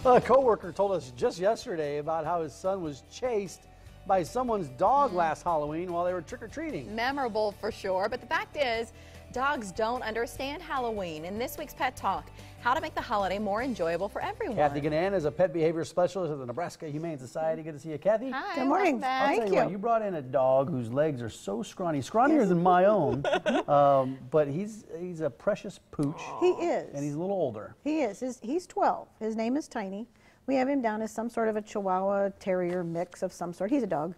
A coworker told us just yesterday about how his son was chased by someone's dog last Halloween while they were trick-or-treating. Memorable for sure, but the fact is, dogs don't understand Halloween. In this week's Pet Talk, how to make the holiday more enjoyable for everyone. Cathy Guinane is a pet behavior specialist at the Nebraska Humane Society. Good to see you, Kathy. Hi, good morning. I'll tell you what, you brought in a dog whose legs are so scrawny, scrawnier than my own, but he's a precious pooch. He is. And he's a little older. He is. He's 12. His name is Tiny. We have him down as some sort of a Chihuahua Terrier mix of some sort. He's a dog.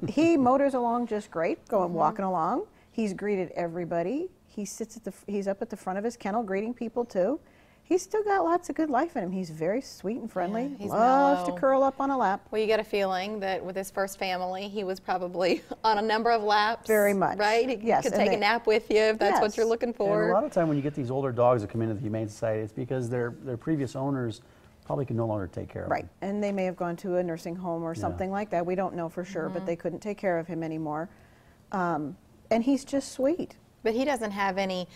He motors along just great, walking along. He's greeted everybody. He's up at the front of his kennel greeting people too. He's still got lots of good life in him. He's very sweet and friendly. Yeah, he's loves mellow. to curl up on a lap. Well, you get a feeling that with his first family, he was probably on a number of laps. Very much. Right? He Yes, could and take a nap with you if that's what Yes. you're looking for. And a lot of time when you get these older dogs that come into the Humane Society, it's because their previous owners probably can no longer take care of them. Right, and they may have gone to a nursing home or something like that. We don't know for sure, but they couldn't take care of him anymore. And he's just sweet. But he doesn't have any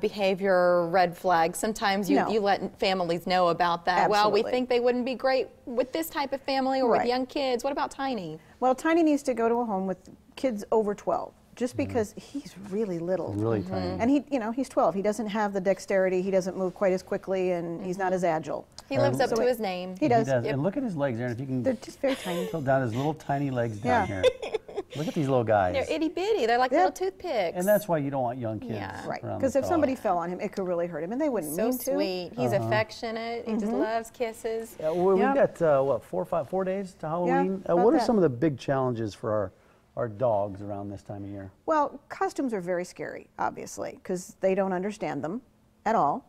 behavior red flags. Sometimes you let families know about that. Absolutely. Well, we think they wouldn't be great with this type of family or with young kids. What about Tiny? Well, Tiny needs to go to a home with kids over 12, just because he's really little. Really tiny. And he's 12. He doesn't have the dexterity. He doesn't move quite as quickly, and he's not as agile. He lives up to his name. He does. Yep. And look at his legs, Aaron. If you can, They're just very tiny. tilt down his little tiny legs down here. Look at these little guys. They're itty bitty. They're like little toothpicks. And that's why you don't want young kids. Yeah. Right, around because the if dog. somebody fell on him, it could really hurt him, and they wouldn't so mean to. sweet. He's affectionate. He just loves kisses. Yeah, well, we've got, what, 4 days to Halloween? about What are that. some of the big challenges for our dogs around this time of year? Well, costumes are very scary, obviously, because they don't understand them at all.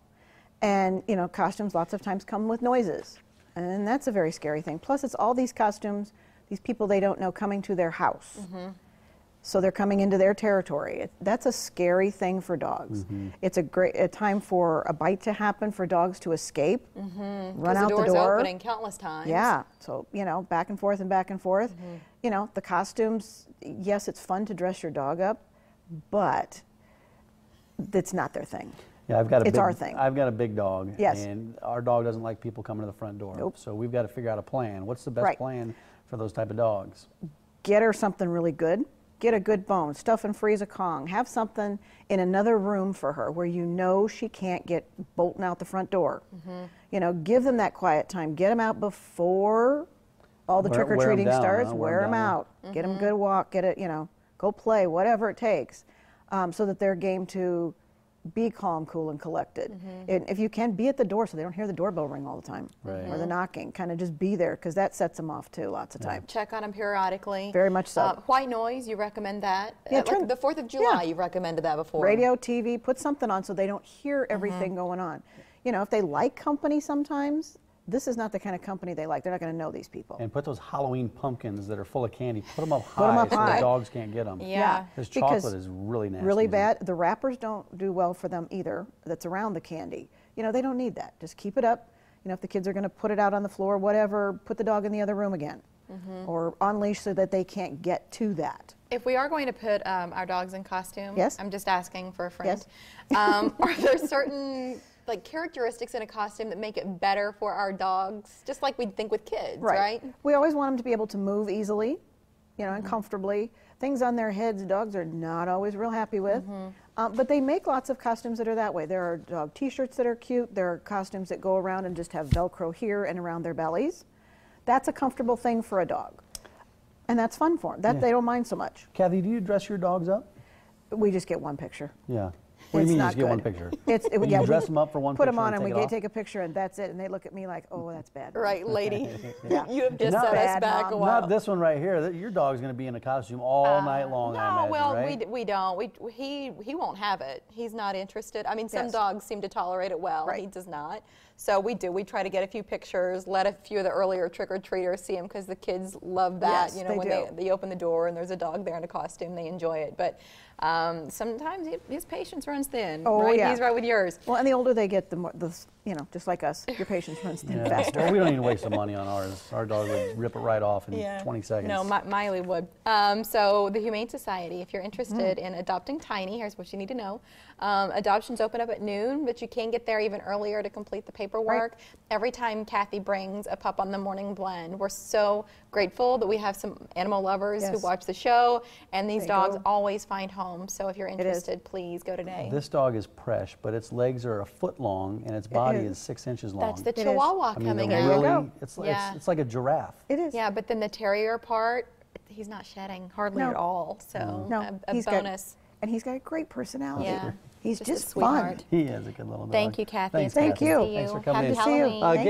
And, costumes lots of times come with noises. And that's a very scary thing. Plus, it's all these costumes, these people they don't know coming to their house. So they're coming into their territory. That's a scary thing for dogs. It's a time for a bite to happen, for dogs to escape, run out the door. The door's opening countless times. Yeah, so, back and forth and back and forth. The costumes, yes, it's fun to dress your dog up, but it's not their thing. Yeah, It's our thing. I've got a big dog. Yes. And our dog doesn't like people coming to the front door. Nope. So we've got to figure out a plan. What's the best plan for those type of dogs? Get her something really good. Get a good bone. Stuff and freeze a Kong. Have something in another room for her where she can't get bolting out the front door. Give them that quiet time. Get them out before all the trick-or-treating starts. Wear them out. Get them a good walk. Get it, go play, whatever it takes, so that they're game to be calm, cool, and collected. And if you can, be at the door so they don't hear the doorbell ring all the time or the knocking. Kind of just be there, because that sets them off too lots of times. Check on them periodically. Very much so. White noise, you recommend that? Yeah, like the 4th of July, you've recommended that before. Radio, TV, put something on so they don't hear everything going on. If they like company sometimes, this is not the kind of company they like. They're not going to know these people. And put those Halloween pumpkins that are full of candy, put them up Put 'em high up so high. the dogs can't get them. Yeah. Because chocolate is really nasty. Really isn't bad. it? The wrappers don't do well for them either, that's around the candy. They don't need that. Just keep it up. If the kids are going to put it out on the floor, whatever, put the dog in the other room again. Or on leash so that they can't get to that. If we are going to put our dogs in costume, Yes. I'm just asking for a friend. Yes. Are there certain characteristics in a costume that make it better for our dogs, just like we'd think with kids, right? We always want them to be able to move easily, and comfortably. Things on their heads, dogs are not always real happy with. But they make lots of costumes that are that way. There are dog t-shirts that are cute. There are costumes that go around and just have Velcro here and around their bellies. That's a comfortable thing for a dog. And that's fun for them. They don't mind so much. Kathy, do you dress your dogs up? We just get one picture. Yeah. What do you mean you just get one picture? You dress them up for one put picture them on and and take we it take a picture and that's it. And they look at me like, oh, that's bad. Right, lady. Yeah. You have just Not set us bad, back Mom. a while. Not this one right here. Your dog's going to be in a costume all night long, I No, imagine, well, right? we don't. He won't have it. He's not interested. I mean, some Yes. dogs seem to tolerate it well. Right. He does not. So we do. We try to get a few pictures, let a few of the earlier trick-or-treaters see him, because the kids love that. Yes, When they they open the door and there's a dog there in a costume, they enjoy it. But sometimes his patience runs thin. Oh, right? yeah. He's right with yours. Well, and the older they get, the more, just like us, your patience runs thin faster. Well, we don't need to waste the money on ours. Our dog would rip it right off in 20 seconds. No, Miley would. So the Humane Society, if you're interested in adopting Tiny, here's what you need to know. Adoptions open up at noon, but you can get there even earlier to complete the paperwork. Right. Every time Cathy brings a pup on the morning blend, we're so grateful that we have some animal lovers who Yes. watch the show, and these They dogs go. always find homes. So if you're is. interested, please go today. This dog is fresh, but its legs are a foot long and its body is 6 inches long. That's the is. Chihuahua I mean, coming they're There you out. go. really, it's, Yeah. it's like a giraffe. It is. Yeah, but then the terrier part, he's not shedding hardly No. at all. So No, a he's bonus. And he's got a great personality. Yeah. He's Just a just fun. sweetheart. He is a good little dog. Thank you, Kathy. Thanks, It's great Thank to you. see Thanks for you. coming Happy in. Good to see you. Halloween. Thank